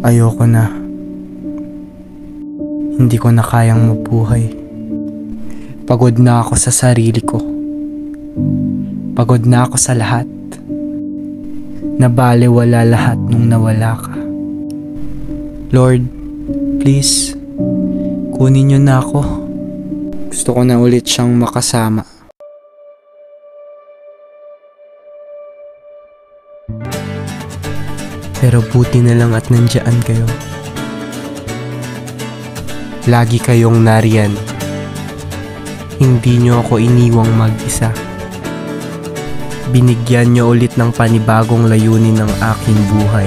Ayoko na. Hindi ko na kayang mabuhay. Pagod na ako sa sarili ko. Pagod na ako sa lahat. Nabalewala lahat nung nawala ka. Lord, please, kunin niyo na ako. Gusto ko na ulit siyang makasama. Pero buti na lang at nandiyan kayo. Lagi kayong nariyan. Hindi niyo ako iniwang mag-isa. Binigyan niyo ulit ng panibagong layunin ng aking buhay.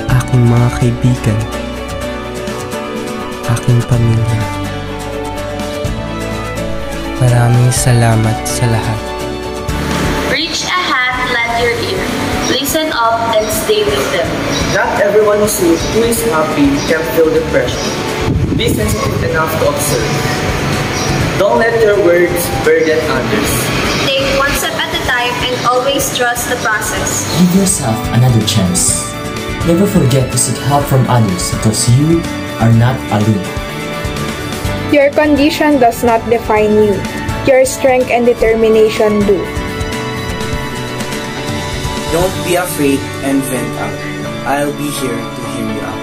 Aking mga kaibigan. Aking pamilya. Maraming salamat sa lahat. Reach a hand, lend your ear. Listen up and stay with them. Not everyone who is happy can feel depression. Be sensitive enough to observe. Don't let your words burden others. Take one step at a time and always trust the process. Give yourself another chance. Never forget to seek help from others because you are not alone. Your condition does not define you. Your strength and determination do. Don't be afraid and vent out. I'll be here to hear you out.